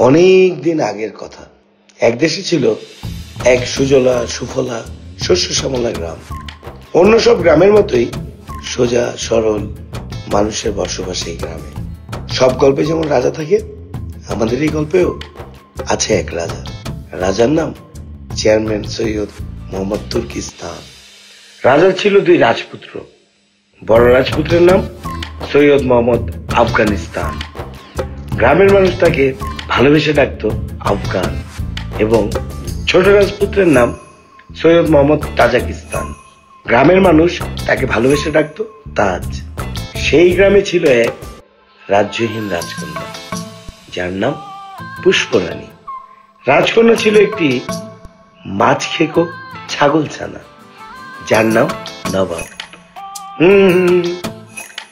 অনেক দিন আগের কথা। এক দেশে ছিল এক সুজলা সুফলা শস্য শ্যামলা গ্রাম। অন্য সব গ্রামের মতোই সোজা সরল মানুষের বসবাস এই গ্রামে। সব গল্পে যেমন রাজা থাকে, আমাদের এই গল্পেও আছে এক রাজা। রাজার নাম চেয়ারম্যান সৈয়দ মোহাম্মদ তুর্কিস্তান। রাজার ছিল দুই রাজপুত্র। বড় রাজপুত্রের নাম সৈয়দ মোহাম্মদ আফগানিস্তান। গ্রামের মানুষ তাকে ভালোবেসে ডাকত আফগান। এবং ছোট রাজপুত্রের নাম সৈয়দ মোহাম্মদ তাজাকিস্তান। গ্রামের মানুষ তাকে ভালোবেসে ডাকত তাজ। সেই গ্রামে ছিল এক রাজ্যহীন রাজকন্যা, যার নাম পুষ্পরানী। রাজকন্যা ছিল একটি মাছ খেকো ছাগল ছানা, যার নাম নবাব।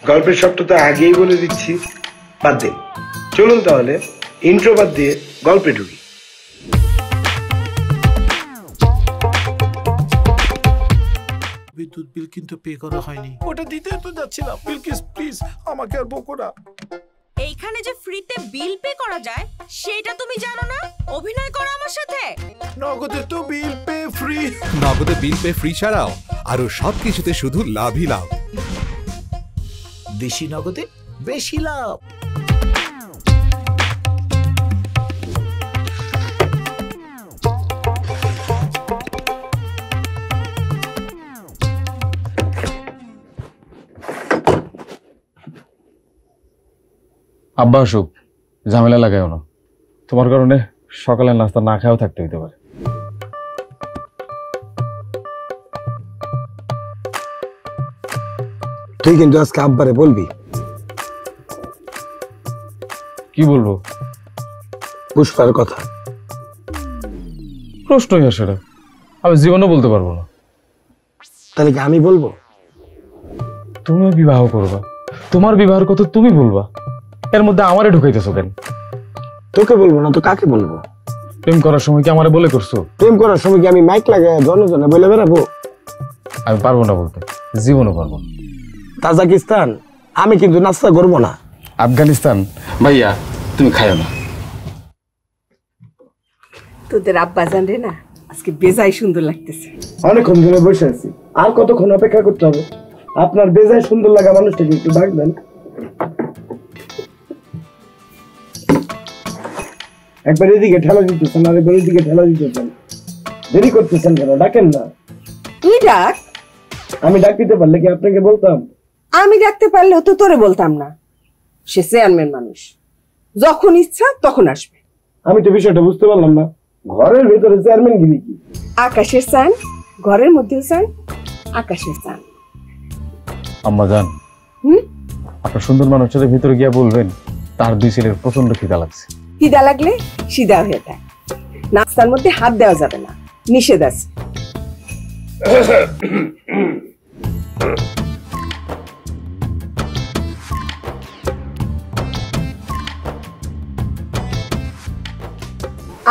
গল্পের সবটা তো আগেই বলে দিচ্ছি, বাদ দিন। চলুন তাহলে ইন্ট্রো বাদ দিয়ে গল্পে ঢুকি। বিদ্যুৎ বিল কিন্তু পে করা হয়নি। ওটা দিতে তো যাচ্ছিলাম। বিলকিস প্লিজ আমাকে আর বকো না। এইখানে যে ফ্রিতে বিল পে করা যায় সেটা তুমি জানো না? অভিনয় করো আমার সাথে। নগদে তো বিল পে ফ্রি। নগদে বিল পে ফ্রি ছাড়াও আরো সবকিছুতে শুধু লাভই লাভ। দেশি নগদে বেশি লাভ। আব্বা অসুখ, ঝামেলা লাগাও না। তোমার কারণে সকালের নাস্তা না খাওয়াও থাকতে হইতে পারে। তুই কিন্তু আজকে আব্বারে বলবি। কি বলবো? পুষ্পার কথা। প্রশ্নই আসে না, আমি জীবনও বলতে পারবো না। তাহলে কি আমি বলবো? তুমিও বিবাহ করবা, তোমার বিবাহের কথা তুমি বলবা, এর মধ্যে আমারে ঢুকাইতেছো কেন? তোকে বলবো না তো কাকে বলবো? প্রেম করার সময় কি আমারে বলে করছো? প্রেম করার সময় কি আমি মাইক লাগাই জনে জনে বলে বেড়াবো? আমি পারবো না বলতে, জীবনও পারবো না। তাজাকিস্তান, আমি কিন্তু নাস্তা করবো না। আফগানিস্তান, ভাইয়া তুমি খাইও না। তোদের আব্বা জান রে না, আজকে বেজায় সুন্দর লাগতেছে। অনেকক্ষণ ধরে বসে আছি, আর কতক্ষণ অপেক্ষা করতে হবে? আপনার বেজায় সুন্দর লাগা মানুষটাকে একটু ডাকবেন। একবার এদিকে ঠেলা দিতেছেন, আর একবার এদিকে ঠেলা দিতেছেন। দেরি করতেছেন কেন? ডাকেন না। তুই ডাক। আমি ডাক দিতে পারলে কি আপনাকে বলতাম? আমি ডাকতে পারলেও তো তোরে বলতাম না। সে চেয়ারম্যান মানুষ, যখন ইচ্ছা তখন আসবে। আমি তো বিষয়টা বুঝতে পারলাম না। ঘরের ভিতরে চেয়ারম্যান গিরি কি? আকাশের চান, ঘরের মধ্যেও চান, আকাশের চান। আম্মা জান, আপনার সুন্দর মানুষের ভিতরে গিয়া বলবেন তার দুই ছেলের প্রচন্ড খিদা লাগছে। খিদা লাগলে সিধা হয়ে থাক। নাস্তার মধ্যে হাত দেওয়া যাবে না, নিষেধ আছে।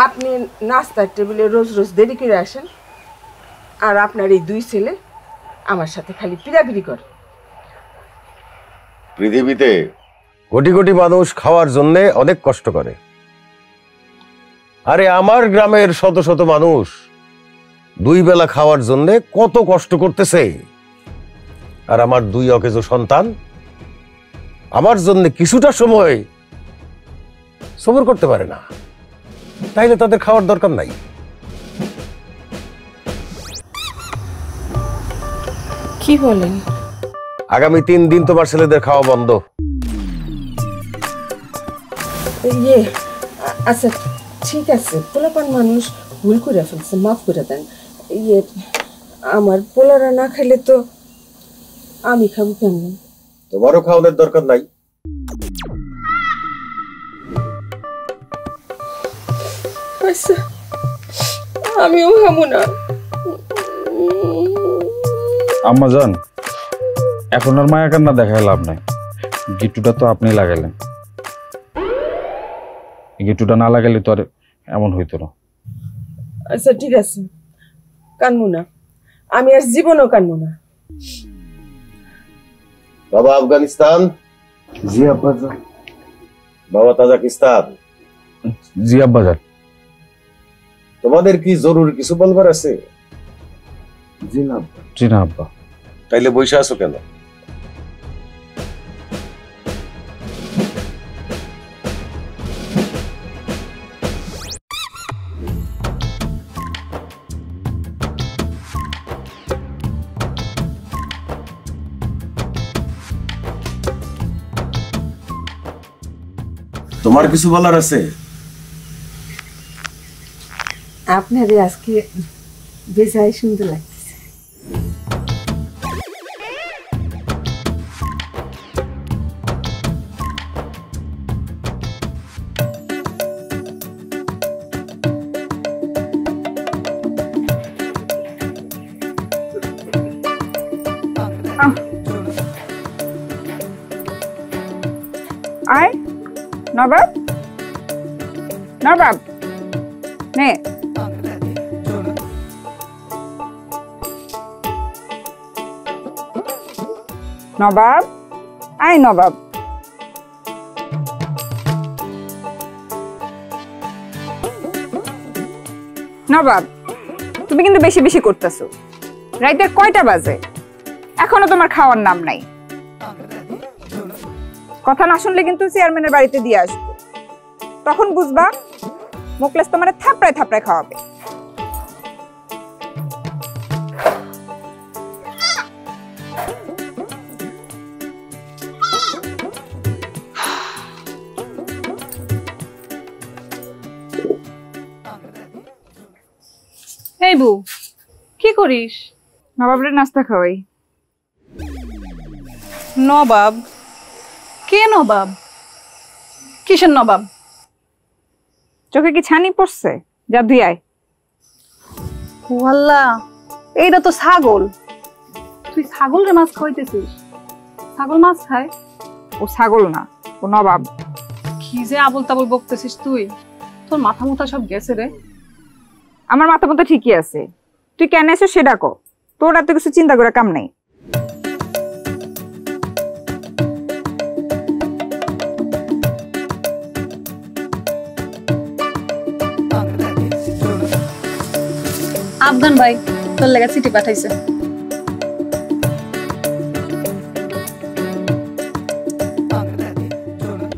আপনি নাস্তার টেবিলে রোজ রোজ দেরি করে আসেন, আর আপনার এই দুই ছেলে আমার সাথে খালি পিড়াপিড়ি করে। পৃথিবীতে কোটি কোটি মানুষ খাওয়ার জন্য অনেক কষ্ট করে। আরে আমার গ্রামের শত শত মানুষ দুই বেলা খাওয়ার জন্য কত কষ্ট করতেছে, আর আমার দুই অকেজো সন্তান আমার জন্য কিছুটা সময় সবর করতে পারে না। তাইলে তাদের খাওয়ার দরকার নাই। কি বলেন? আগামী 3 দিন তোমার ছেলেদের খাওয়া বন্ধ। ইয়ে, আচ্ছা ঠিক আছে, পোলাপান মানুষ ভুল করে ফেলছে, মাফ করে দেন। ইয়ে, আমার পোলারা না খেলে তো আমি খাবো কেমন? তোমারও খাওয়ানোর দরকার নাই। আচ্ছা, আমিও খাবো না। আম্মা জান, এখন আর মায়া কান্না দেখায় লাভ নাই। গিট্টুটা তো আপনি লাগাইলেন, গিট্টুটা না লাগাইলে তো আর এমন হইতো না। আচ্ছা ঠিক আছে, কানবো না, আমি আর জীবনও কানবো না। বাবা আফগানিস্তান। জি আব্বা। বাবা তাজাকিস্তান, জি আব্বাজান। তোমাদের কি জরুরি কিছু বলবার আছে? জি না। জি না আব্বা। তাইলে বসে আছো কেন? তোমার কিছু বলার আছে? আপনারে আজকে বেজায় সুন্দর লাগতেছে। আয় নবাব, নবাব নে। নবাব, আয় নবাব। নবাব, তুমি কিন্তু বেশি বেশি করতেছো। রাইতে কয়টা বাজে? এখনো তোমার খাওয়ার নাম নাই। কথা না শুনলে কিন্তু চেয়ারম্যানের বাড়িতে দিয়ে আসবো, তখন বুঝবা মোকলেস তোমার থাপড়ায় থাপড়ায় খাওয়াবে। এই বউ, কি করিস? নবাবের নাস্তা খাওয়াই। নবাব? কে নবাব? কিসের নবাব? চোখে কি ছানি পড়ছে? যা ধুই আয়। ও আল্লাহ, এইটা তো ছাগল। তুই ছাগলের মাছ খাওয়াইতেছিস? ছাগল মাছ খায়? ও ছাগল না, ও নবাব। কি যে আবল তাবল বকতেছিস তুই? তোর মাথা মুথা সব গেছে রে। আমার মাথা মতো ঠিকই আছে। তুই কেন এসো সেটা কো, তোর এত কিছু চিন্তা করে কাম নেই। আফগান ভাই তোর লেগে চিঠি পাঠাইছে।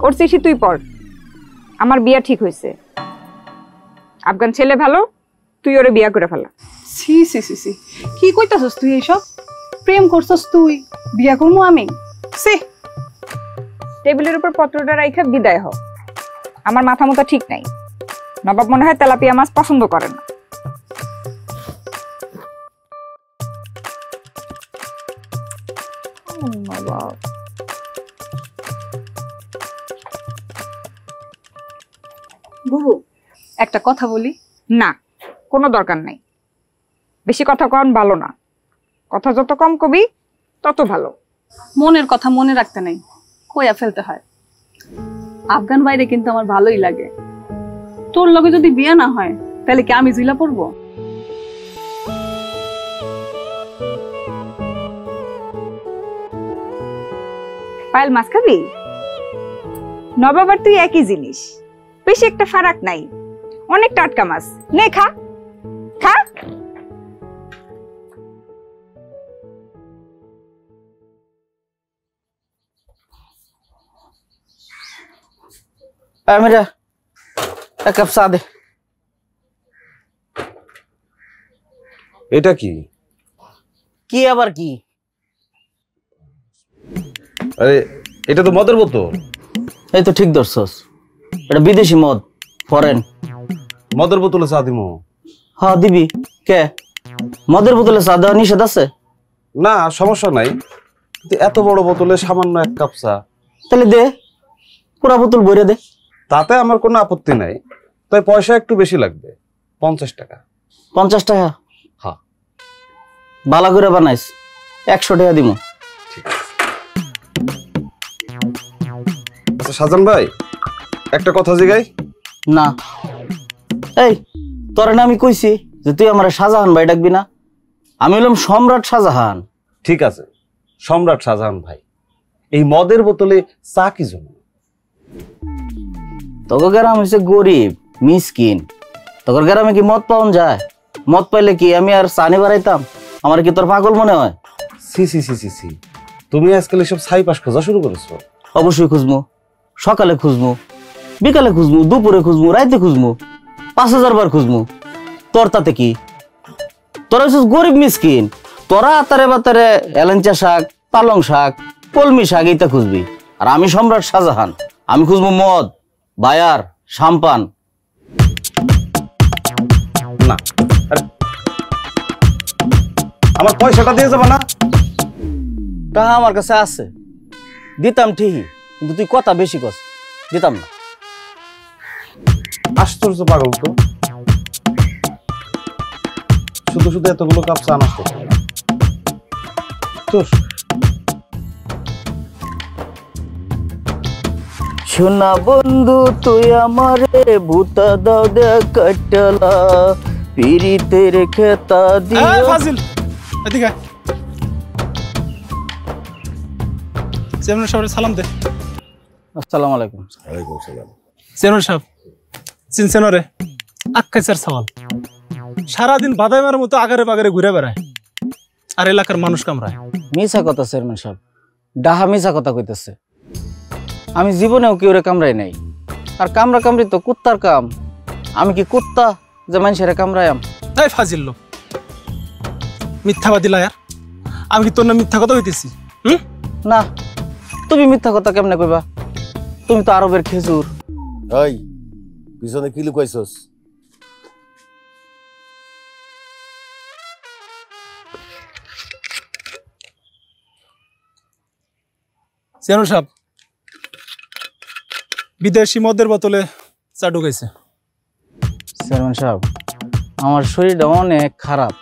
ওর চিঠি তুই পড়। আমার বিয়া ঠিক হয়েছে। আফগান ছেলে ভালো, তুই ওরে বিয়া করে ফেলা। সি সি সি সি, কি কইতাছস তুই এইসব? প্রেম করছস তুই, বিয়া করবো আমি? সি। টেবিলের উপর পত্রটা রাইখা বিদায় হ। আমার মাথা মতো ঠিক নাই। নবাব মনে হয় তেলাপিয়া মাছ পছন্দ করে না। বুবু, একটা কথা বলি? না, কোনো দরকার নাই। বেশি কথা কন ভালো না। কথা যত কম কবি তত ভালো। মনের কথা মনে রাখতে নেই, কইয়া ফেলতে হয়। আফগান বাইরে কিন্তু আমার ভালোই লাগে। তোর লগে যদি বিয়ে না হয় তাহলে কি আমি জিলা পড়বো? পায়েল মাছ খাবি? নবাব আর তুই একই জিনিস, বেশি একটা ফারাক নাই। অনেক টাটকা মাছ, নে খা খা। মেয়েরা এক কাপ চা দে। এটা কি? কি আবার কি? আরে এটা তো মদের বোতল। এই তো ঠিক ধরছস, এটা বিদেশি মদ, ফরেন। মদের বোতলে চা দিমু? হ্যাঁ দিবি। কে, মদের বোতলে চা দেওয়া নিষেধ আছে? না, সমস্যা নাই, কিন্তু এত বড় বোতলে সামান্য এক কাপ চা। তাহলে দে, পুরা বোতল ভরে দে। তাতে আমার কোনো আপত্তি নাই, তাই পয়সা একটু বেশি লাগবে, 50 টাকা। 50 টাকা? হ্যাঁ। বালা করে বানাইস, 100 টাকা দিমু। আচ্ছা শাহজাহান ভাই, একটা কথা জিগাই। না, এই তোরে না আমি কইছি যে তুই আমার শাহজাহান ভাই ডাকবি না? আমি হলাম সম্রাট শাহজাহান। ঠিক আছে, সম্রাট শাহজাহান ভাই, এই মদের বোতলে চা কি জন্য? তোকে গ্রাম হচ্ছে গরিব মিসকিন, তোর গ্রামে কি মদ পাওয়া যায়? মদ পাইলে কি আমি আর চানি বাড়াইতাম? আমার কি তোর পাগল মনে হয়? সি সি সি সি সি, তুমি আজকাল এসব ছাই পাশ খোঁজা শুরু করেছো? অবশ্যই খুঁজবো, সকালে খুঁজবো, বিকালে খুঁজবো, দুপুরে খুঁজবো, রাইতে খুঁজবো, 5000 বার খুঁজবো। তোর তাতে কি? তোরা হচ্ছিস গরিব মিসকিন, তোরা আতারে বাতারে এলেঞ্চা শাক, পালং শাক, কলমি শাক এইটা খুঁজবি। আর আমি সম্রাট শাহজাহান, আমি খুঁজবো মদ, বায়ার, সাম্পান। না, আরে আমার পয়সাটা দিয়ে যাবে না? টাকা আমার কাছে আছে, দিতাম ঠিকই, কিন্তু তুই কথা বেশি কস, দিতাম না। আশ্চর্য পাগল তো, শুধু শুধু এতগুলো কাপ চা নষ্ট করে তোর। শোনা বন্ধু তুই আমারে ভূতা দাও দে কাটলা, পিরিতের খেতা দিয়ে। ফাজিল এদিকে চেয়ারম্যান সাহেবের সালাম দে। আসসালামু আলাইকুম। ওয়ালাইকুম আসসালাম। চেয়ারম্যান সাহেব চিনছেন রে? আক্কাইচার সওয়াল, সারাদিন বাদামের মতো আগারে বাগারে ঘুরে বেড়ায় আর এলাকার মানুষ কামড়ায়। মিছা কথা চেয়ারম্যান সাহেব, ডাহা মিছা কথা কইতেছে। আমি জীবনেও কেউ রে কামড়াই নাই, আর কামড়া কামড়ি তো কুত্তার কাম। আমি কি কুত্তা যে মানুষের কামড়ায়াম? তাই ফাজিল লোক, মিথ্যাবাদী লায়ার। আমি কি তোর না মিথ্যা কথা কইতেছি? না, তুমি মিথ্যা কথা কেমনে কইবা? তুমি তো আরবের খেজুর। ওই পিছনে কি লুকাইছস? চেয়ারম্যান সাহেব বিদেশি মদের বোতলে চা ঢুকাইছে। চেয়ারম্যান সাহেব আমার শরীরটা অনেক খারাপ,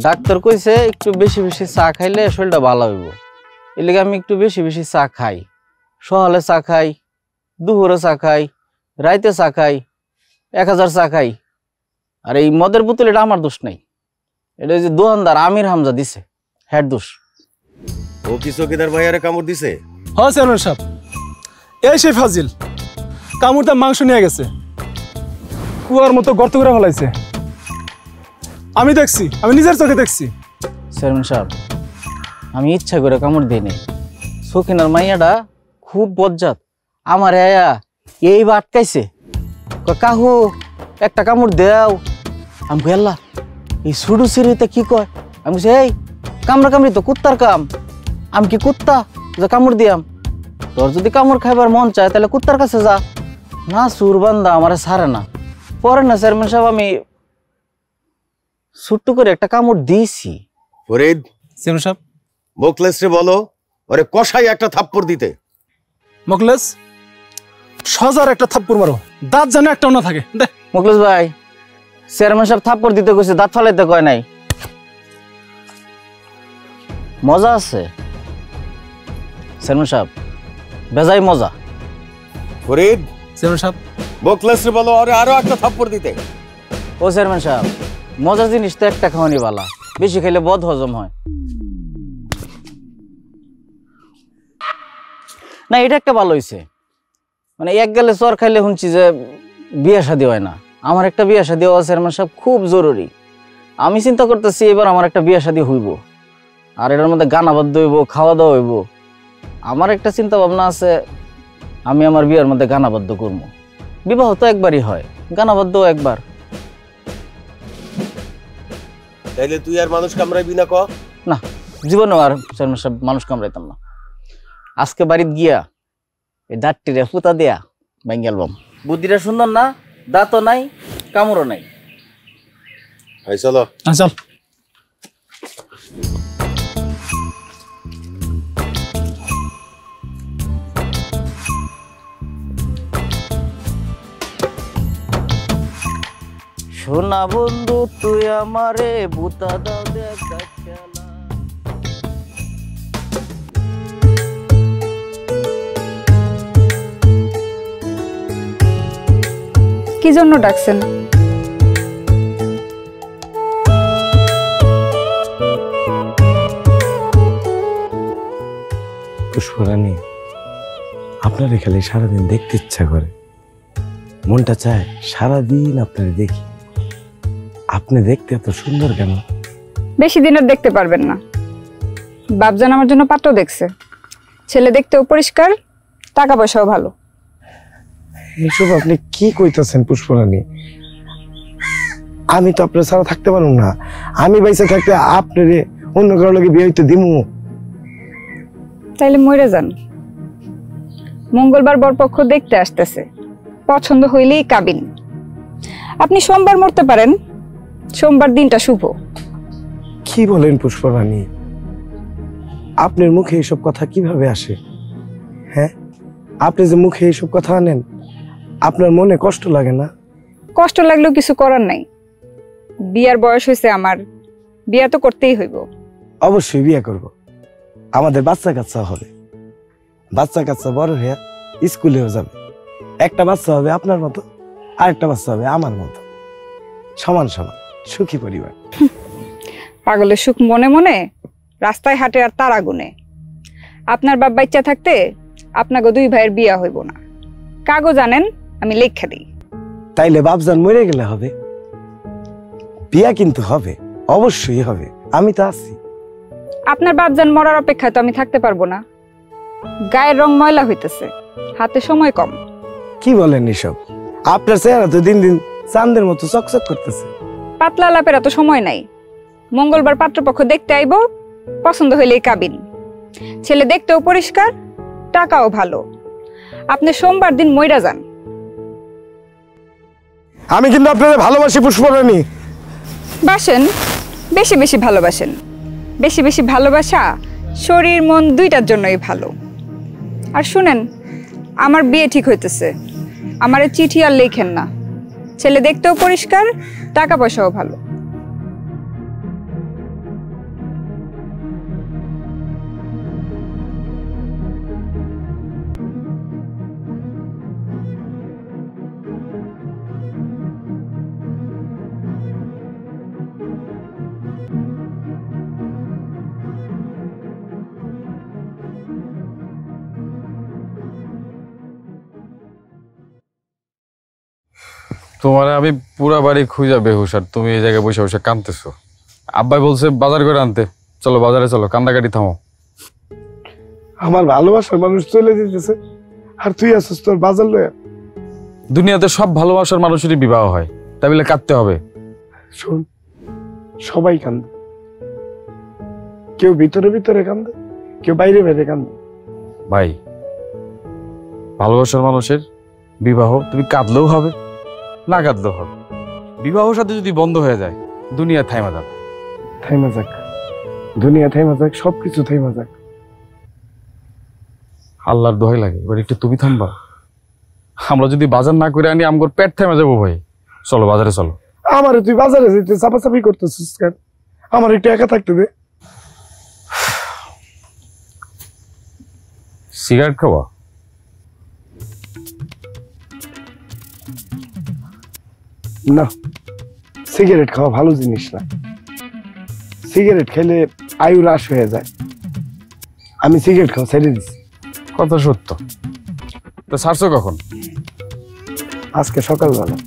ডাক্তার কইছে একটু বেশি বেশি চা খাইলে শরীরটা ভালো হইব। এর লেগে আমি একটু বেশি বেশি চা খাই, সকালে চা খাই, দুপুরে চা খাই, রাইতে চা খাই, 1000 চা খাই। আর এই মদের বোতল এটা আমার দোষ নাই, এটা যে দোকানদার আমির হামজা দিছে, হ্যাঁ দোষ। ও কি চকিদার ভাইয়ারে কামড় দিছে? হ্যাঁ চেয়ারম্যান সাহেব, এই সেই ফাজিল কামড়টা মাংস নিয়ে গেছে, কুয়ার মতো গর্ত করে ফেলাইছে। আমি দেখছি, আমি নিজের চোখে দেখছি। চেয়ারম্যান সাহেব আমি ইচ্ছা করে কামড় দিই নাই, সখিনার মাইয়াটা খুব বজ্জাত, আমার আয়া এই বা আটকাইছে, কাহু একটা কামড় দেও। আমি কই আল্লাহ এই সুডু সিঁড়িতে কি কয়? আমি কইছি এই কামড়া কামড়ি তো কুত্তার কাম, আমি কি কুত্তা যে কামড় দিয়াম? তোর যদি কামড় খাইবার মন চায় তাহলে কুত্তার কাছে যা। না সুরবান্দা আমারে ছাড়ে না। পরে না চেয়ারম্যান সাহেব আমি ছোট্ট করে একটা কামড় দিয়েছি। ফরিদ চেয়ারম্যান সাহেব মোকলেস রে বলো ওরে কষাই একটা থাপ্পড় দিতে। মোকলেস সজার একটা থাপ্পড় মারো, দাঁত যেন একটাও না থাকে। দে মোকলেস ভাই, চেয়ারম্যান সাহেব থাপ্পড় দিতে কইছে, দাঁত ফালাইতে কয় নাই। মজা আছে চেয়ারম্যান সাহেব, বেজাই মজা। ফরিদ চেয়ারম্যান সাহেব মোকলেস রে বলো ওরে আরো একটা থাপ্পড় দিতে। ও চেয়ারম্যান সাহেব মজা জিনিস তো একটা খাওয়ানি বালা, বেশি খাইলে বদ হজম হয়। না এটা একটা ভালো হয়েছে, মানে এক গেলে চর খাইলে শুনছি যে বিয়ে শাদী হয় না। আমার একটা বিয়ে শাদী হওয়া চেয়ারম্যান সাহেব খুব জরুরি। আমি চিন্তা করতেছি এবার আমার একটা বিয়ে শাদী হইব, আর এটার মধ্যে গানাবাদ্য হইব, খাওয়া দাওয়া হইব। আমার একটা চিন্তা ভাবনা আছে, আমি আমার বিয়ের মধ্যে গানাবাদ্য করবো। বিবাহ তো একবারই হয়, গানাবাদ্য একবার। তাইলে তুই আর মানুষ কামড়াইবি না? না জীবনেও আর চেয়ারম্যান সাহেব মানুষ কামড়াইতাম না। আজকে বাড়িতে গিয়া এই দাঁতটিরে ফুতা দেয়া ভাঙ্গি অ্যালবাম। বুদ্ধিটা সুন্দর না? দাঁতও নাই, কামড়ও নাই। চলো চল। সোনা বন্ধু তুই আমারে ভূতা দাও দে কাটলা। কি জন্য ডাকছেন? পুষ্পরানী, আপনার খালি সারাদিন দেখতে ইচ্ছা করে। মনটা চায় সারাদিন আপনার দেখি। আপনি দেখতে এত সুন্দর কেন? বেশি দিন আর দেখতে পারবেন না। বাপজান আমার জন্য পাত্র দেখছে, ছেলে দেখতেও পরিষ্কার, টাকা পয়সাও ভালো। এসব আপনি কি কইতাছেন পুষ্পরানী? আমি তো আপনার ছাড়া থাকতে পারুম না। আমি বাইসে থাকতে আপনার অন্য কারো লাগে বিয়ে হইতে দিমু? তাইলে মরে যান। মঙ্গলবার বরপক্ষ দেখতে আসতেছে, পছন্দ হইলেই কাবিন। আপনি সোমবার মরতে পারেন, সোমবার দিনটা শুভ। কি বলেন পুষ্পরানী? আপনার মুখে এসব কথা কিভাবে আসে? হ্যাঁ, আপনি যে মুখে এসব কথা আনেন, আপনার মনে কষ্ট লাগে না? কষ্ট লাগলেও কিছু করার নাই। বিয়ার বয়স হয়েছে আমার, বিয়া তো করতেই হইব। অবশ্যই বিয়ে করব। আমাদের বাচ্চা কাচ্চা হবে, বাচ্চা কাচ্চা বড় হয়ে স্কুলেও যাবে। একটা বাচ্চা হবে আপনার মতো, আরেকটা বাচ্চা হবে আমার মতো। সমান সমান সুখী পরিবার। পাগলের সুখ মনে মনে, রাস্তায় হাটে আর তারা গুনে। আপনার বাপ বাচ্চা থাকতে আপনাকে 2 ভাইয়ের বিয়া হইব না। কাগজ আনেন, আমি লেখা দিই। তাইলে বাপজান মরে গেলে হবে? বিয়া কিন্তু হবে, অবশ্যই হবে। আমি তো আছি। আপনার বাপজান মরার অপেক্ষায় তো আমি থাকতে পারবো না। গায়ের রং ময়লা হইতেছে, হাতে সময় কম। কি বলেন এসব? আপনার চেহারা তো দিন দিন চাঁদের মতো চকচক করতেছে। পাতলা লাপের এত সময় নাই। মঙ্গলবার পাত্রপক্ষ দেখতে আইব, পছন্দ হইলেই কাবিন। ছেলে দেখতেও পরিষ্কার, টাকাও ভালো। আপনি সোমবার দিন মইরা যান। আমি কিন্তু আপনাদের ভালোবাসি পুষ্পরানী। বাসেন, বেশি বেশি ভালোবাসেন। বেশি বেশি ভালোবাসা শরীর মন দুইটার জন্যই ভালো। আর শুনেন, আমার বিয়ে ঠিক হইতেছে। আমার চিঠি আর লেখেন না। ছেলে দেখতেও পরিষ্কার, টাকা পয়সাও ভালো। তোমার আমি পুরা বাড়ি খুঁজা বেহুশ, আর তুমি এই জায়গায় বসে বসে কাঁদতেছো। আব্বাই বলছে বাজার করে আনতে। চলো বাজারে চলো, কান্দাকাটি থামো। আমার ভালোবাসার মানুষ চলে যেতেছে, আর তুই আসছিস তোর বাজার লয়ে। দুনিয়াতে সব ভালোবাসার মানুষেরই বিবাহ হয়, তাই বলে কাঁদতে হবে? শোন, সবাই কান্দে। কেউ ভিতরে ভিতরে কান্দে, কেউ বাইরে বাইরে কান্দে। ভাই, ভালোবাসার মানুষের বিবাহ তুমি কাঁদলেও হবে, না কাঁদলেও হবে। বিবাহ সাথে যদি বন্ধ হয়ে যায়, দুনিয়া থাইমা যাবে। থাইমা যাক, দুনিয়া থাইমা যাক, সবকিছু থাইমা যাক। আল্লাহর দোহাই লাগে, এবার একটু তুমি থামবা। আমরা যদি বাজার না করে আনি, আমগোর পেট থাইমা যাবো ভাই। চলো বাজারে চলো। আমারে তুই বাজারে যেতে চাপাচাপি করতেছিস কেন? আমার একটু একা থাকতে দে। সিগারেট খাওয়া? না, সিগারেট খাওয়া ভালো জিনিস না। সিগারেট খেলে আয়ু হ্রাস হয়ে যায়। আমি সিগারেট খাওয়া ছেড়ে দিছি। কথা সত্য। তো ছাড়ছো কখন? আজকে সকালবেলা।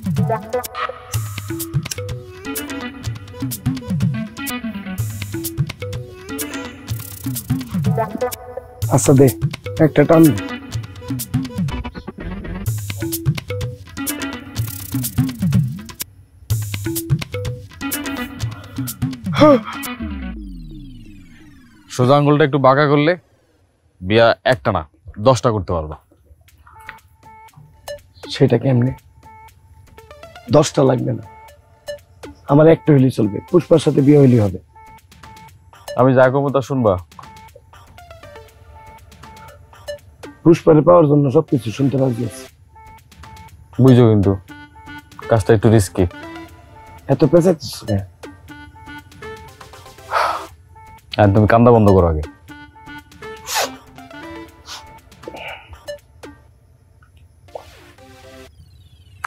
আচ্ছা দে, একটা টান দে। সোজা আঙ্গুলটা একটু বাঁকা করলে বিয়া একটা না 10টা করতে পারবা। সেটা কেমনে? 10টা লাগবে না, আমার একটা হইলেই চলবে। পুষ্পার সাথে বিয়ে হইলেই হবে। আমি যা কমো তা শুনবা। পুষ্পারে পাওয়ার জন্য সবকিছু শুনতে রাজি আছি। বুঝছো, কিন্তু কাজটা একটু রিস্কি। এত পেঁচাচ্ছিস না। আর তুমি কান্দা বন্ধ করো আগে।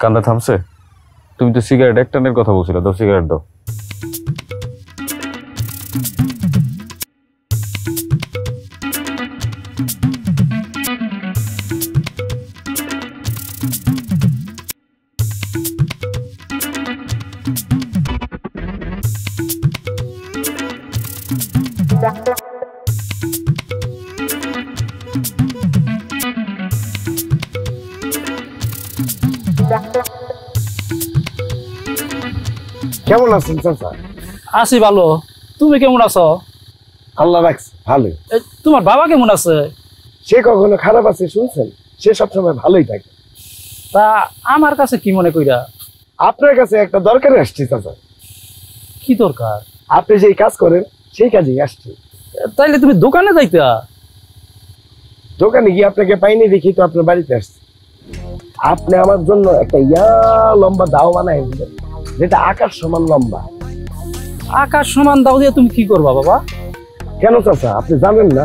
কান্দা থামছে? তুমি তো সিগারেট এক টানের কথা বলছিলে, দাও সিগারেট দাও। কেমন আছেন চাচা? আছি ভালো, তুমি কেমন আছো? আল্লাহ রাখছে ভালো। তোমার বাবা কেমন আছে? সে কখনো খারাপ আছে শুনছেন? সে সবসময় ভালোই থাকে। তা আমার কাছে কি মনে কইরা? আপনার কাছে একটা দরকারে আসছি চাচা। কি দরকার? আপনি যেই কাজ করেন সেই কাজেই আসছি। তাইলে তুমি দোকানে যাইতা? দোকানে গিয়ে আপনাকে পাইনি দেখি তো আপনার বাড়িতে আসছি। আপনি আমার জন্য একটা লম্বা দাও বানাই দিলেন, যেটা আকাশ সমান লম্বা। আকাশ সমান দাও দিয়ে তুমি কি করবা বাবা? কেন চাচা আপনি জানেন না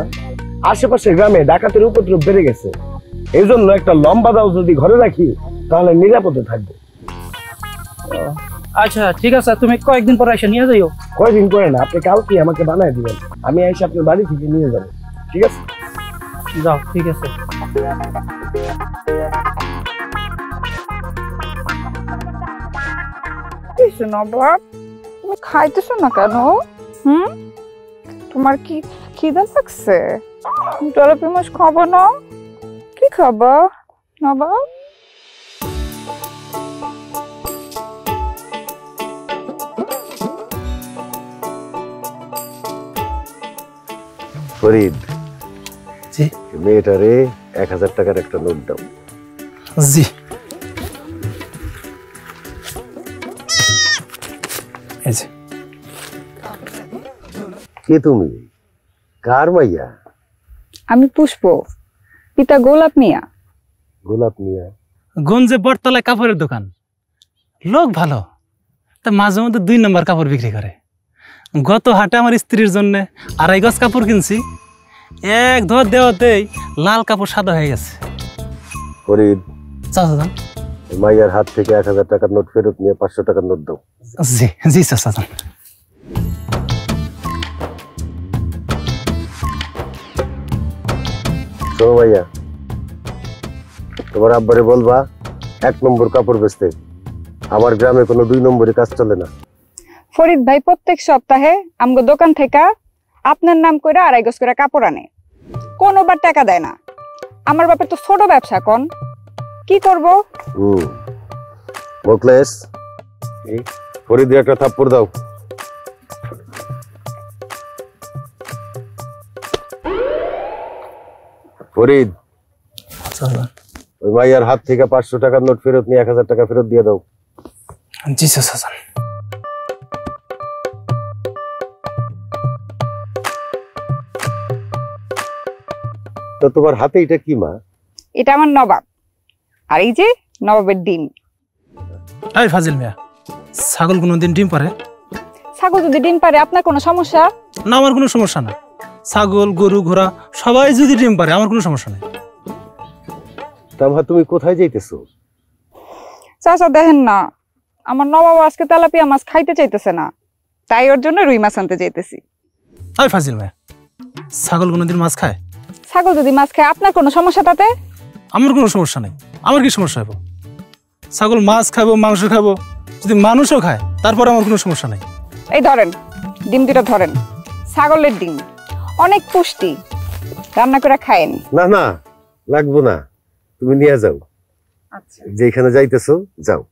আশেপাশে গ্রামে ডাকাতের উপদ্রব বেড়ে গেছে? এই জন্য একটা লম্বা দাও যদি ঘরে রাখি তাহলে নিরাপদে থাকবে। আচ্ছা ঠিক আছে, তুমি কয়েকদিন পরে এসে নিয়ে যাইও। কয়দিন পরে না, আপনি কালকে আমাকে বানায় দিবেন, আমি এসে আপনার বাড়ি থেকে নিয়ে যাবো। ঠিক আছে? যাও, ঠিক আছে। নবাব, তুমি খাইতেছো না কেন? তোমার কি খিদা লাগছে? জলেপি মাছ খাবো না? কি খাবা নবাব? ফরিদ, মেয়েটারে 1000 টাকার একটা নোট দাও। জি। কে তুমি? কার মাইয়া? আমি পুষ্প, পিতা গোলাপ মিয়া। গোলাপ মিয়া? গঞ্জে বটতলায় কাপড়ের দোকান, লোক ভালো, তা মাঝে মধ্যে 2 নম্বর কাপড় বিক্রি করে। গত হাটে আমার স্ত্রীর জন্য 2.5 গজ কাপড় কিনছি, এক ধর দেওয়াতেই লাল কাপড় সাদা হয়ে গেছে। ফরিদ, চাচা মাইয়ার হাত থেকে 1000 টাকার নোট ফেরত নিয়ে 500 টাকার নোট দাও। জি জি চাচা। শোনো ভাইয়া, তোমার আব্বারে বলবা 1 নম্বর কাপড় বেচতে। আমার গ্রামে কোনো 2 নম্বরে কাজ চলে না। ফরিদ ভাই প্রত্যেক সপ্তাহে আমগো দোকান থেকে আপনার নাম কইরা 2.5 গজ করে কাপড় আনে, কোনোবার টাকা দেয় না। আমার বাপের তো ছোট ব্যবসা, কোন কি করব? মোকলেস, ফরিদের একটা থাপ্পড় দাও। ফরিদ, ওই মাইয়ার হাত থেকে 500 টাকার নোট ফেরত নিয়ে 1000 টাকা ফেরত দিয়ে দাও। জি চাচা। তো তোমার হাতে এটা কি মা? এটা আমার নবাব, আর এই যে নবাবের ডিম। এই ফাজিল মিয়া, ছাগল কোনোদিন ডিম পারে? ছাগল যদি ডিম পারে আপনার কোনো সমস্যা? না, আমার কোনো সমস্যা না। ছাগল, গরু, ঘোড়া সবাই যদি ডিম পারে আমার কোনো সমস্যা নেই। তা মা, তুমি কোথায় যাইতেছো? চাচা দেখেন না, আমার নবাব আজকে তেলাপিয়া মাছ খাইতে চাইতেছে না, তাই ওর জন্য রুই মাছ আনতে যাইতেছি। এই ফাজিল মিয়া, ছাগল কোনোদিন মাছ খায়? ছাগল যদি মাছ খায় আপনার কোনো সমস্যা তাতে? আমার কোনো সমস্যা নেই। আমার কি সমস্যা হবে? ছাগল মাছ খাবো, মাংস খাবো, যদি মানুষও খায় তারপর আমার কোনো সমস্যা নেই। এই ধরেন ডিম দুটো ধরেন, ছাগলের ডিম, অনেক পুষ্টি, রান্না করে খায়েন। না না, লাগবো না, তুমি নিয়ে যাও। আচ্ছা, যেখানে যাইতেছো যাও।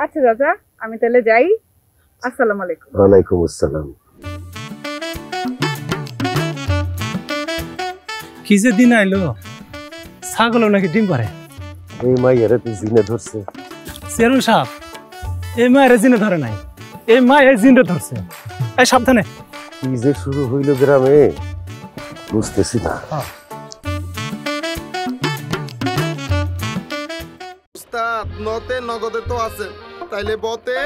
আচ্ছা চাচা, আমি তাহলে যাই। আসসালামু আলাইকুম। ওয়ালাইকুম আসসালাম। কি যে দিন আইলো, ছাগলও নাকি ডিম পারে। এই মাইয়ারে তুই জিনে ধরছে। চেয়ারম্যান সাহেব, এই মায়ের জিনে ধরে নাই, এই মায়ের জিনে ধরছে। এই সাবধানে। কি যে শুরু হইল গ্রামে বুঝতেছি না। উস্তাদ, নতে নগদে তো আছে, তাইলে বতে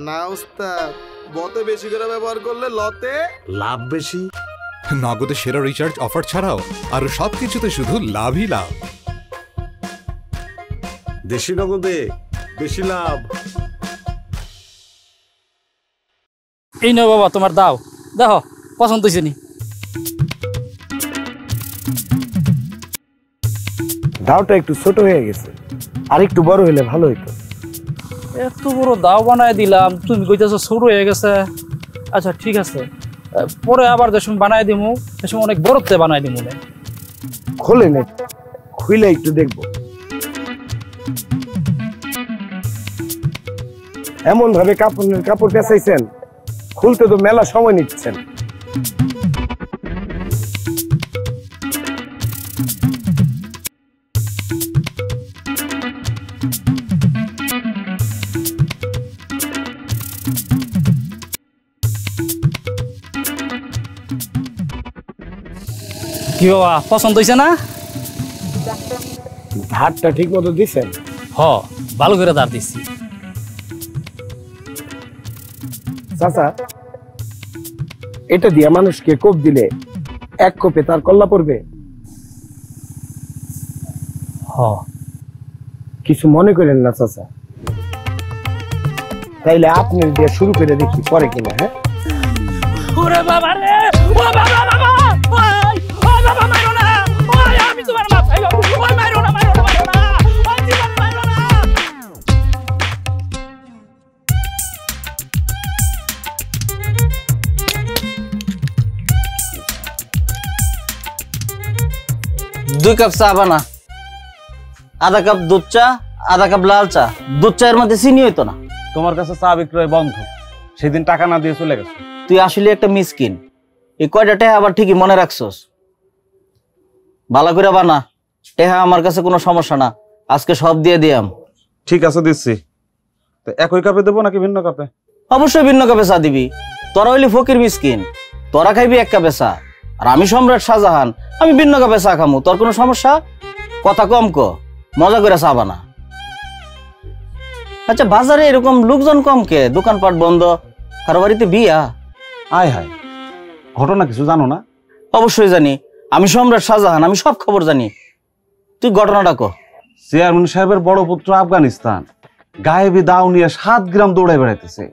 না উস্তাদ, বতে বেশি করে ব্যবহার করলে লতে লাভ বেশি। নগদে সেরা রিচার্জ অফার ছাড়াও আরো সবকিছুতে শুধু লাভই লাভ। দেশি নগদে বেশি লাভ। এই নাও বাবা, তোমার দাও, দেখো পছন্দ হয়েছে নি। দাওটা একটু ছোট হয়ে গেছে, আর একটু বড় হলে ভালো হইতো। এত বড় দাও বানায় দিলাম, তুমি কইতেছো ছোট হয়ে গেছে। আচ্ছা ঠিক আছে, পরে আবার যে সময় বানাই দিমু সে সময় অনেক বড়তে বানাই দিমু। খোলে নে, খুলে একটু দেখবো। এমন ভাবে কাপড় পেঁচাইছেন, খুলতে তো মেলা সময় নিচ্ছেন। কি বাবা পছন্দ হয়েছে না? ধারটা ঠিক মতো দিছেন? হ, ভালো করে ধার দিচ্ছি। চাচা, এটা দিয়ে মানুষকে কোপ দিলে এক কোপে তার কল্লা পড়বে? হ। কিছু মনে করেন না চাচা, তাইলে আপনি দিয়ে শুরু করে দেখি পরে কিনা। হ্যাঁ, ওরে বাবা রে, ও বাবা বাবা, ওই ও বাবা মারো না, ওই আমি তোমার মা ভাই, ওই মারো না, মারো না, মারো না, ওই জীবন মারো না। দুই কাপ চা বানা, আধা কাপ দুধ চা, আধা কাপ লাল চা। দুধ চায়ের মধ্যে চিনি হইতো না। তোমার কাছে চা বিক্রয় বন্ধ, সেদিন টাকা না দিয়ে চলে গেছে। তুই আসলে একটা মিসকিন। এই কয়টা টেহা আবার ঠিকই মনে রাখছস। ভালো করে বানা, টেহা আমার কাছে কোনো সমস্যা না, আজকে সব দিয়ে দিয়াম। ঠিক আছে, দিচ্ছি। তো একই কাপে দেবো নাকি ভিন্ন কাপে? অবশ্যই ভিন্ন কাপে চা দিবি। তোরা হইলি ফকির মিসকিন, তোরা খাইবি এক কাপে চা, আর আমি সম্রাট শাহজাহান, আমি ভিন্ন কাপে চা খামু। তোর কোনো সমস্যা? কথা কম ক, মজা করে চা বানা। আচ্ছা, বাজারে এরকম লোকজন কম কে? দোকানপাট বন্ধ, কারো বাড়িতে বিয়া? আয় হায়, ঘটনা কিছু জানো না? অবশ্যই জানি, আমি সম্রাট শাহজাহান, আমি সব খবর জানি। তুই ঘটনাটা ক। চেয়ারম্যান সাহেবের বড় পুত্র আফগানিস্তান গায়েবী দাও নিয়ে 7 গ্রাম দৌড়ায় বেড়াইতেছে,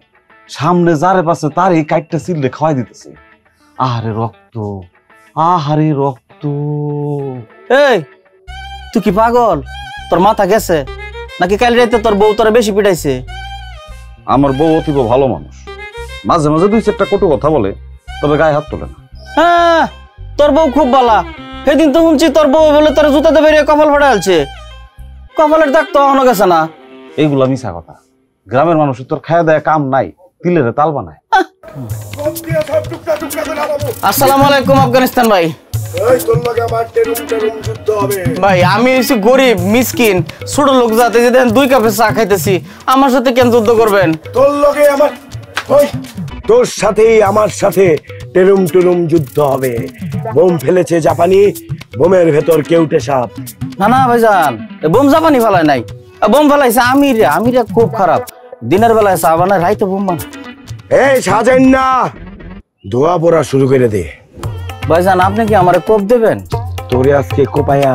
সামনে যারে পাচ্ছে তার এই কাইটটা চিল্লে খাওয়াই দিতেছে। আহারে রক্ত, আহারে রক্ত। এই, তুই কি পাগল? তোর মাথা গেছে নাকি? কাল রাতে তোর বউ তোরা বেশি পিটাইছে? আমার বউ অতীব ভালো মানুষ, মাঝে মাঝে 2-4টা কটু কথা বলে, তবে গায়ে হাত তোলে না। হ্যাঁ, তোর বউ খুব বালা। সেদিন তো শুনছি তোর বউ বলে তোর জুতাতে বেরিয়ে কপাল ফাটালছে। কপালের দাগ তো এখনো গেছে না। এইগুলা মিছা কথা। গ্রামের মানুষের তোর খায়া দেয়া কাম নাই, তিলের তাল বানায়। আসসালামু আলাইকুম আফগানিস্তান ভাই। ভাই, আমি হচ্ছি গরিব মিসকিন ছোট লোক, যাতে যে দেখেন 2 কাপে চা খাইতেছি, আমার সাথে কেন যুদ্ধ করবেন? তোর সাথেই আমার সাথে টেরুম টেরুম যুদ্ধ হবে। বোম ফেলেছে জাপানি, বোমের ভেতর কেউটে সাপ। না না ভাইজান, বোম জাপানি ফেলায় নাই, বোম ফেলাইছে আমিরা। আমিরা খুব খারাপ, দিনের বেলায় চা বানায়, রাইতে বোম বানায়। এই সাজেন না, ধোয়া পড়া শুরু করে দে। ভাইজান, আপনি কি আমারে কোপ দেবেন? তোরে আজকে কোপায়া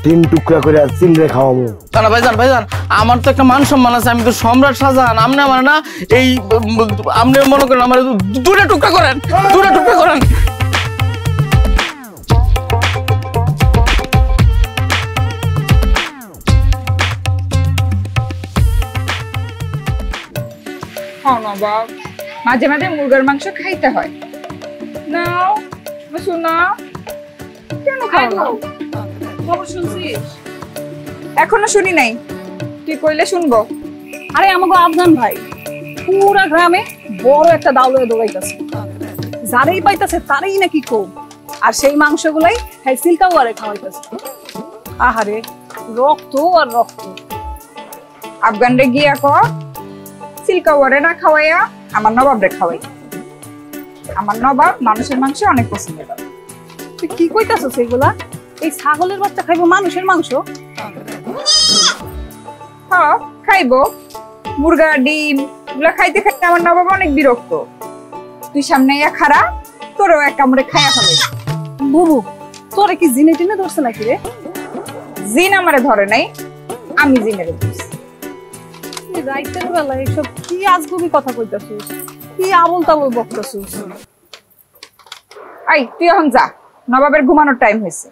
3 টুকরা করে চিলরে খাওয়াবো। না ভাইজান, ভাইজান, আমার তো একটা মান সম্মান আছে, আমি তো সম্রাট শাহজাহান। আপনি আমার না এই আপনি মনে করেন আমার 2টা টুকরা করেন, 2টা টুকরা করেন। মাঝে মাঝে মুরগির মাংস খাইতে হয়। নাও শোনা, কেন খাও না? খবর শুনছিস? এখনো শুনি নাই, তুই কইলে শুনবো। আরে আমাকে আফগান ভাই পুরা গ্রামে বড় একটা দাউলে দৌড়াইতেছে, যারেই পাইতেছে তারই নাকি কোপ, আর সেই মাংসগুলাই সিল্কা ওয়ারে খাওয়াইতেছে। আহারে রক্ত আর রক্ত। আফগানরে গিয়া কর সিল্কা ওয়ারে না খাওয়াইয়া আমার নবাবরে খাওয়াই। আমার নবাব মানুষের মাংস অনেক পছন্দ করে। তুই কি কইতাছস এগুলা? এই ছাগলের বাচ্চা খাইবো মানুষের মাংস? হ্যাঁ খাইবো, মুরগা ডিম এগুলা খাইতে খাইতে আমার নবাব অনেক বিরক্ত। তুই সামনে ইয়া খারা, তোরও এক কামড়ে খাইয়া ফেলে। বুবু, তোরে কি জিনে টিনে ধরছে নাকি রে? জিন আমারে ধরে নাই, আমি জিনের ধরছি। রাইতের বেলা এইসব কি আজগুবি কথা কইতাছিস, কি আবল তাবল বকতাছিস? আই তুই এখন যা, নবাবের ঘুমানোর টাইম হয়েছে।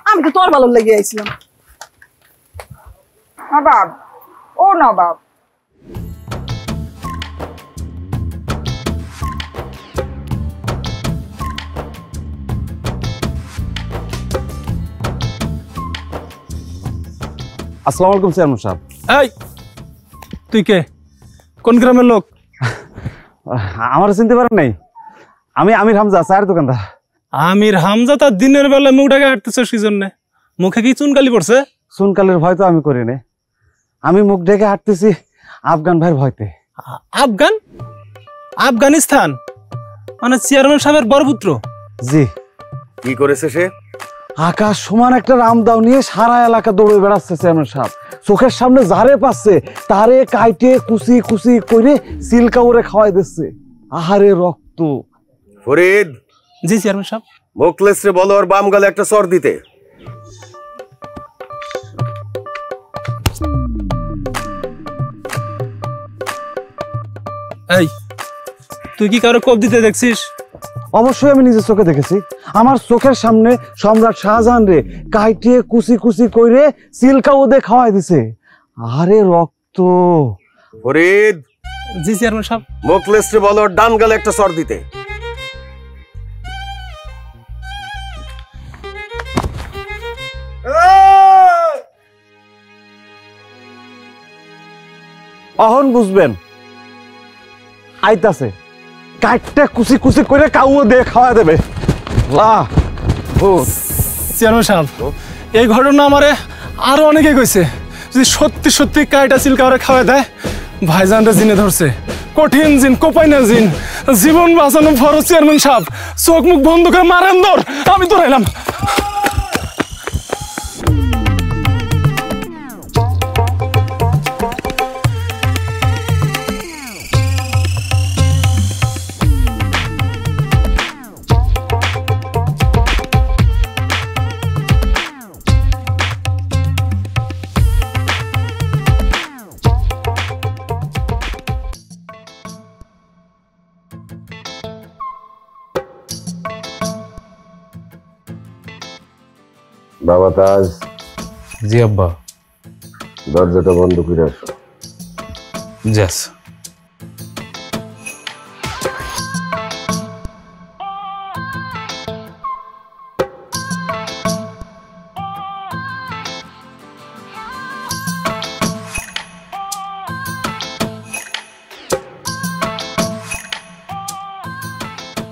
আমি তো তোর ভালো লেগে আইছিলাম। নবাব, ও নবাব, আসসালামু আলাইকুম চেয়ারম্যান সাহেব। এই, তুই কে? কোন গ্রামের লোক? আমার চিনতে পারেন নাই? আমি আমির হামজা, চায়ের দোকানদার। আমির হামজা? তার দিনের বেলায় মুখ ঢাকা হাঁটতেছিস কি জন্যে? মুখে কি চুনকালি পড়ছে? চুনকালির ভয় তো আমি করি না, আমি মুখ ঢেকে হাঁটতেছি আফগান ভাইয়ের ভয়তে। আফগান? আফগানিস্তান মানে চেয়ারম্যান সাহেবের বড় পুত্র? জি। কি করেছে সে? আকাশ সমান একটা রামদাও নিয়ে সারা এলাকা দৌড়ে বেড়াচ্ছে চেয়ারম্যান সাহেব। চোখের সামনে যারে পাচ্ছে তারে কাইটে কুচি কুচি করে সিলকা ওরে খাওয়াই দিচ্ছে। আহারে রক্ত। ফরিদ। জি চেয়ারম্যান সাহেব। মোকলেস রে বলো আর বাম গালে একটা চর দিতে। এই তুই কি কারো কোপ দিতে দেখছিস? অবশ্যই আমি নিজের চোখে দেখেছি। আমার চোখের সামনে সম্রাট শাহজাহান রে কাইটে কুচি কুচি করে সিলকা ওদে খাওয়াই দিছে। আরে রক্ত। ফরিদ। জি চেয়ারম্যান সাহেব। মোকলেস রে বলো ডান গালে একটা চর দিতে। অহন বুঝবেন আইতাছে, কাইটটা কুচি কুচি করে কাউও দিয়ে খাওয়া দেবে। চেয়ারম্যান সাহেব এই ঘটনা আমারে আরো অনেকে কইছে, যদি সত্যি সত্যি কাইটা সিলকা ওরে খাওয়া দেয় ভাইজানটা জিনে ধরছে, কঠিন জিন, কোপাইনা জিন, জীবন বাঁচানো ফরজ। চেয়ারম্যান সাহেব চোখ মুখ বন্ধ করে মারেন ধর, আমি তো রাইলাম। বাবা তাজ। জি আব্বা। দরজাটা বন্ধ করে আসো। জাস।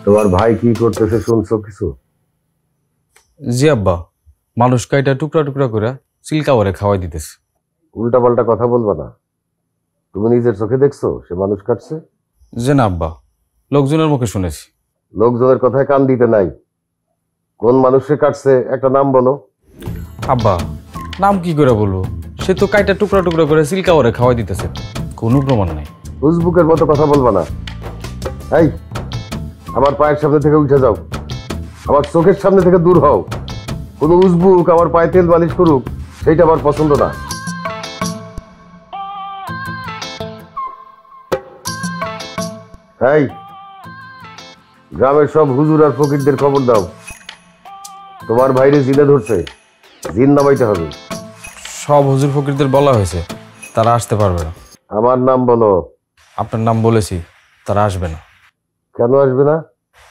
তোমার ভাই কি করতেছে শুনছো কিছু? জি আব্বা, মানুষ কাইটা টুকরা টুকরা করে সিলকা ওরে খাওয়াই দিতেছে। উল্টা পাল্টা কথা বলবা না। তুমি নিজের চোখে দেখছো সে মানুষ কাটছে? যে না আব্বা, লোকজনের মুখে শুনেছি। লোকজনের কথায় কান দিতে নাই। কোন মানুষে কাটছে একটা নাম বলো। আব্বা নাম কি করে বলবো? সে তো কাইটা টুকরা টুকরা করে সিলকা ওরে খাওয়াই দিতেছে, কোনো প্রমাণ নাই। ফেসবুকের মতো কথা বলবা না। এই আমার পায়ের সামনে থেকে উঠে যাও, আমার চোখের সামনে থেকে দূর হও। কোন উজবুক আমার পায়ে তেল মালিশ করুক সেইটা আমার পছন্দ না। এই গ্রামের সব হুজুর আর ফকিরদের খবর দাও, তোমার ভাইরে জিনে ধরছে, জিন নামাইতে হবে। সব হুজুর ফকিরদের বলা হয়েছে, তারা আসতে পারবে না। আমার নাম বলো। আপনার নাম বলেছি, তারা আসবে না। কেন আসবে না?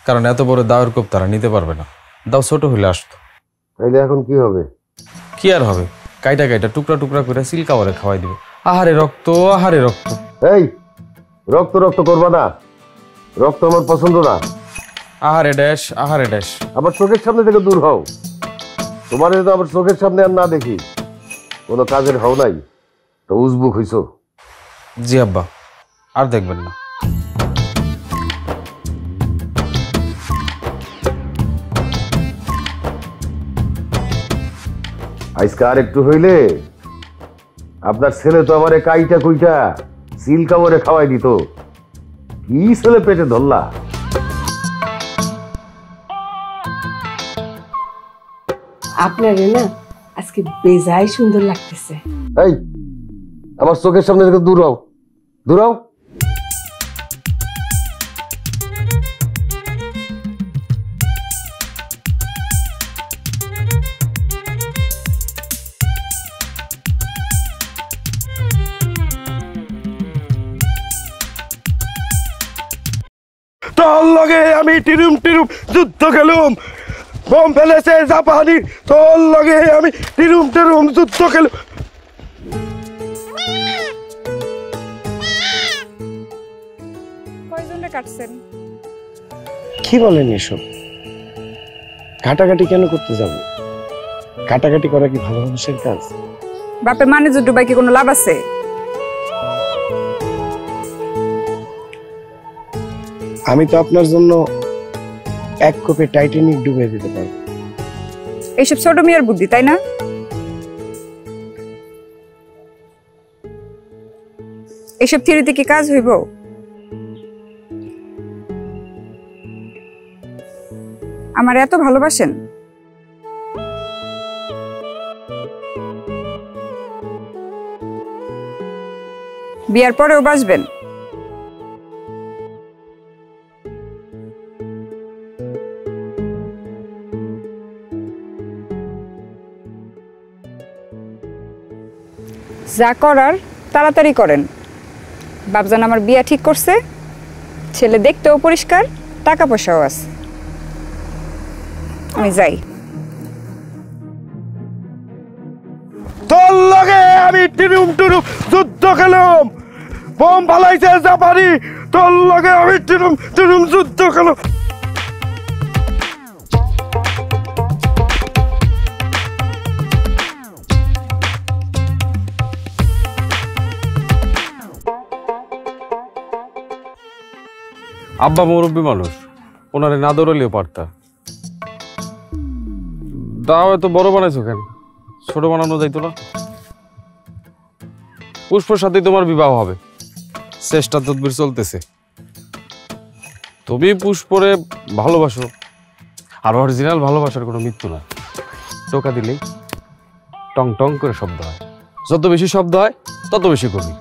কারণ এত বড় দাওয়ের কোপ তারা নিতে পারবে না। দাও ছোট হইলে আসতো। তাইলে এখন কি হবে? কি আর হবে, কাইটা কাইটা টুকরা টুকরা করে সিলকা ওরে খাওয়াই দিবে। আহারে রক্ত, আহারে রক্ত। এই রক্ত রক্ত করবা না, রক্ত আমার পছন্দ না। আহারে ড্যাশ, আহারে ড্যাশ। আমার চোখের সামনে থেকে দূর হও। তোমার যদি আমার চোখের সামনে আর না দেখি, কোনো কাজের হও নাই তো উজবুক হইছো। জি আব্বা, আর দেখবেন না। আজকে আর একটু হইলে আপনার ছেলে তো আমারে কাইটা কুইটা সিলকা ওরে খাওয়াই দিত। কি ছেলে পেটে ধরলা? আপনারে না আজকে বেজায় সুন্দর লাগতেছে। এই আমার চোখের সামনে থেকে দূর হও, দূর হও। তোর লগে আমি টিরুম টিরুম যুদ্ধ খেলুম, বোম ফেলেছে জাপানি, তোর লগে আমি টিরুম টিরুম যুদ্ধ খেলুম। কাটছেন। কি বলেন এসব? কাটাকাটি কেন করতে যাব? কাটাকাটি করা কি ভালো মানুষের কাজ? বাপে মানে ডুবাই কি কোনো লাভ আছে? আমি তো আপনার জন্য এক কোপে টাইটানিক ডুবিয়ে দিতে পারবো। এইসব ছোট মেয়ের বুদ্ধি, তাই না? এইসব থিওরিতে কি কাজ হইব? আমার এত ভালোবাসেন? বিয়ার পরেও বাসবেন? যা করার তাড়াতাড়ি করেন। বাপজান আমার বিয়া ঠিক করছে, ছেলে দেখতেও পরিষ্কার, টাকা পয়সাও আছে। আমি যাই। তোর লগে আমি টিরুম টুরুম যুদ্ধ খেলাম, বোম ফালাইছে জাপানি, তোর লগে আমি টিরুম টুরুম যুদ্ধ খেলাম। আব্বা মুরব্বী মানুষ, ওনারে না দৌড়ালেও পারতা। দাও এত বড় বানাইছো কেন? ছোট বানানো যাইতো না? পুষ্পর সাথেই তোমার বিবাহ হবে, চেষ্টা তদবির চলতেছে। তুমি পুষ্পরে ভালোবাসো, আর অরিজিনাল ভালোবাসার কোনো মৃত্যু না। টোকা দিলেই টং টং করে শব্দ হয়, যত বেশি শব্দ হয় তত বেশি কবি।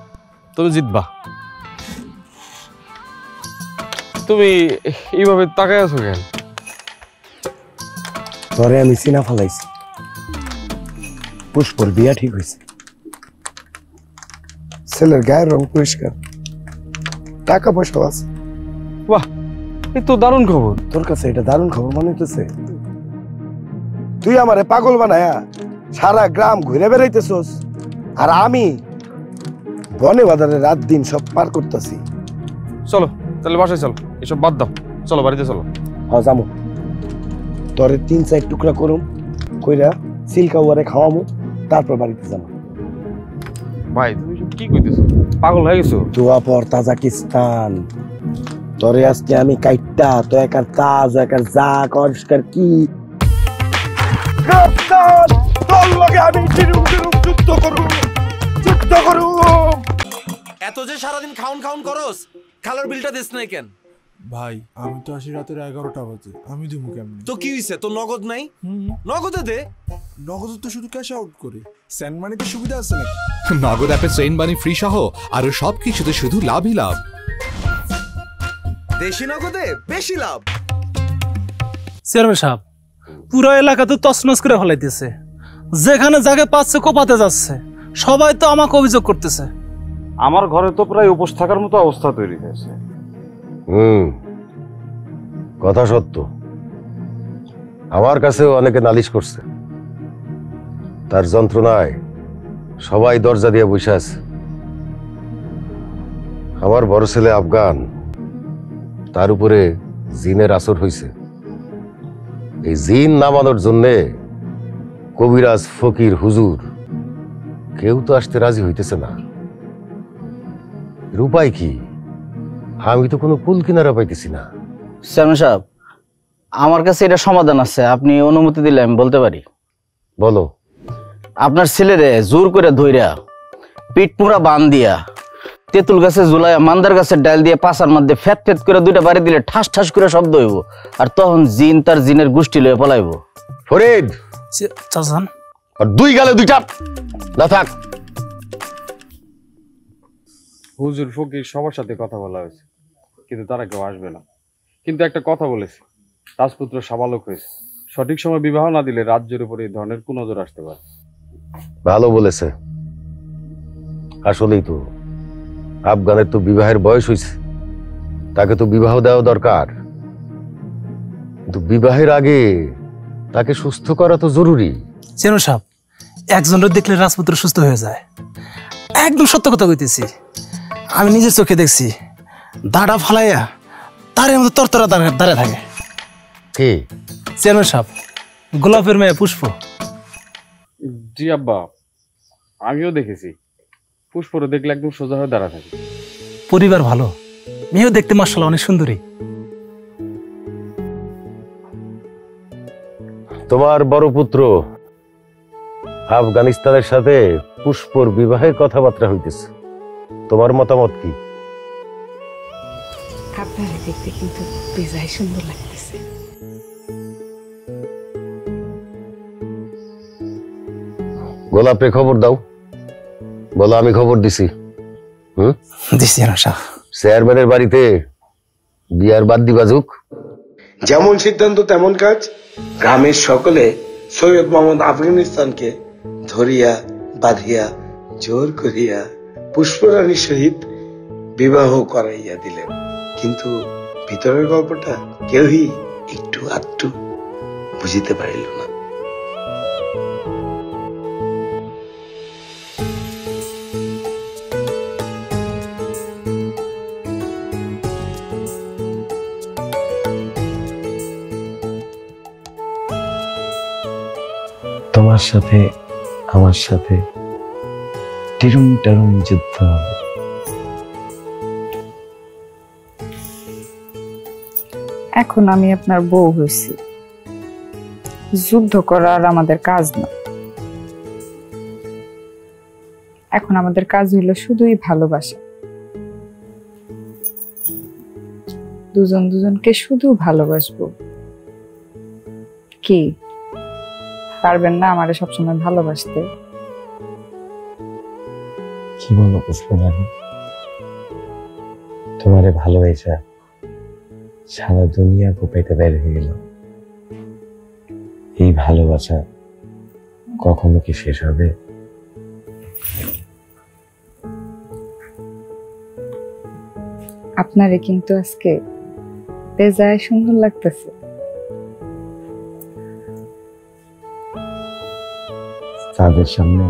তুমি জিতবা। তুমি এইভাবে তাকায় আছো কেন? পরে আমি সিনা ফালাইছি, পুষ্পর বিয়া ঠিক হয়েছে, ছেলের গায়ের রং পরিষ্কার, টাকা পয়সা আছে। বাহ, এই তো দারুণ খবর। তোর কাছে এটা দারুণ খবর মনে হইতেছে? তুই আমারে পাগল বানায়া সারা গ্রাম ঘুরে বেড়াইতেছস, আর আমি বনে বাজারে রাত দিন সব পার করতেছি। চলো তাহলে বাসায় চলো, এসব বাদ দাও, চলো বাড়িতে চলো। হ্যাঁ যাবো। তোরে 3-4 টুকরা করুম, কইরা সিল্কা ওয়ারে খাওয়ামু, তারপর বাড়িতে যাবো। ভাই তুমি কি কইতেছো? পাগল হয়ে গেছো? দোয়া পর তাজাকিস্তান, তোরে আজকে আমি কাইট্টা তো একার তাজ একার যা করিস্কার কি তোর লগে আমি টিরুম টিরুম যুদ্ধ করুম, যুদ্ধ করুম। এত যে সারাদিন খাউন খাউন করস, খালার বিলটা দিস নাই কেন? ভাই আমি তো আসি রাতের 11টা বাজে, আমি দিমু কেমনে? তো কি হইছে, তোর নগদ নাই? নগদে দে। নগদ তো শুধু ক্যাশ আউট করে, সেন্ড মানিতে সুবিধা আছে নাকি? নগদ অ্যাপে সেন্ড মানি ফ্রি সহ আরো সবকিছুতে শুধু লাভই লাভ। দেশি নগদে বেশি লাভ। চেয়ারম্যান সাহেব, পুরো এলাকা তো তছনছ করে ফেলাইতেছে, যেখানে জায়গা পাচ্ছে কোপাতে যাচ্ছে, সবাই তো আমাকে অভিযোগ করতেছে। আমার ঘরে তো প্রায় উপোস থাকার মতো অবস্থা তৈরি হয়েছে। কথা সত্য। আমার কাছেও অনেকে নালিশ করছে, তার যন্ত্রণায় সবাই দরজা দিয়ে বসে আছে। আমার বড় ছেলে আফগান, তার উপরে জিনের আসর হয়েছে। এই জিন নামানোর জন্যে কবিরাজ, ফকির, হুজুর কেউ তো আসতে রাজি হইতেছে না। উপায় কি? আমি তো কোনো কুল কিনারা পাইতেছি না। চেয়ারম্যান সাহেব, আমার কাছে এটা সমাধান আছে, আপনি অনুমতি দিলে আমি বলতে পারি। বলো। আপনার ছেলেরে জোর করে ধইরা পিঠ পুরা বান দিয়া তেঁতুল গাছে ঝুলাইয়া মান্দার গাছের ডাল দিয়ে পাশার মধ্যে ফ্যাট ফ্যাট করে দুইটা বাড়ি দিলে ঠাস ঠাস করে শব্দ হইব, আর তখন জিন তার জিনের গোষ্ঠী লয়ে পলাইব। ফরিদ, চাচান আর 2 গালে 2 চাপ না থাক। হুজুর, ফকির সবার সাথে কথা বলা হয়েছে, কিন্তু তারা কেউ আসবে না। কিন্তু একটা কথা বলেছে, রাজপুত্র সাবালক হয়েছে, সঠিক সময় বিবাহ না দিলে রাজ্যের উপরে এই ধরনের কুনজর আসতে পারে। ভালো বলেছে। আসলেই তো আফগানের তো বিবাহের বয়স হয়েছে, তাকে তো বিবাহ দেওয়া দরকার, কিন্তু বিবাহের আগে তাকে সুস্থ করা তো জরুরি। চেয়ারম্যান সাহেব, একজনের দেখলে রাজপুত্র সুস্থ হয়ে যায়, একদম সত্য কথা কইতেছি। আমি নিজের চোখে দেখছি, দাড়া ফালাইয়া তার মধ্যে তরতরা দাঁড়িয়ে থাকে। কে? চেয়ারম্যান সাহেব, গোলাপের মেয়ে পুষ্প। জি আব্বা, আমিও দেখেছি। পুষ্পরে দেখলে একদম সোজা হয়ে দাঁড়া থাকে। পরিবার ভালো, মেয়েও দেখতে মাশাআল্লাহ অনেক সুন্দরী। তোমার বড় পুত্র আফগানিস্তানের সাথে পুষ্পর বিবাহের কথাবার্তা হইতেছে, তোমার মতামত কি? আপনারা দেখতে কিন্তু বেজায় সুন্দর লাগতেছে। গোলাপে খবর দাও, বলো আমি খবর দিছি। দিছি না চেয়ারম্যানের বাড়িতে বিয়ার বাদ দিবা যুগ। যেমন সিদ্ধান্ত তেমন কাজ। গ্রামের সকলে সৈয়দ মোহাম্মদ আফগানিস্তানকে ধরিয়া বাঁধিয়া জোর করিয়া পুষ্পরানীর সহিত বিবাহ করাইয়া দিলেন, কিন্তু ভিতরের গল্পটা কেউই একটু আধটু বুঝিতে পারিল না। তোমার সাথে আমার সাথে টিরুম টারুম যুদ্ধ হবে। এখন আমি আপনার বউ হয়েছি, যুদ্ধ করা আর আমাদের কাজ না। এখন আমাদের কাজ হইল শুধুই ভালোবাসা, দুজন দুজনকে শুধু ভালোবাসবো। কি পারবেন না আমারে সবসময় ভালোবাসতে? কি বলো পুষ্পরানী, তোমারে ভালোবাসা সারা দুনিয়া কোপাইতে বের হয়ে গেল। এই ভালোবাসা কখনো কি শেষ হবে? আপনারে কিন্তু আজকে বেজায় সুন্দর লাগতেছে। তাদের সামনে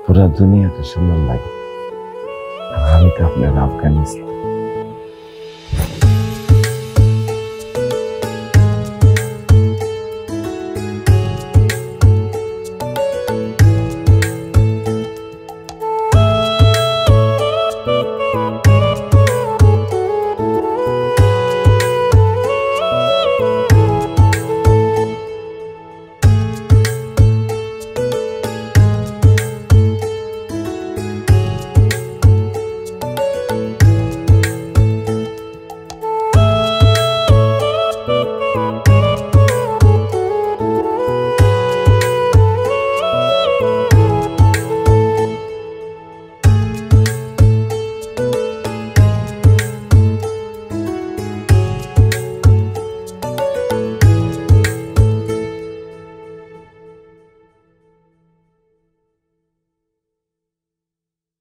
পুরা দুনিয়াটা সুন্দর লাগে। আমি তো আপনার আফগানিস্তান।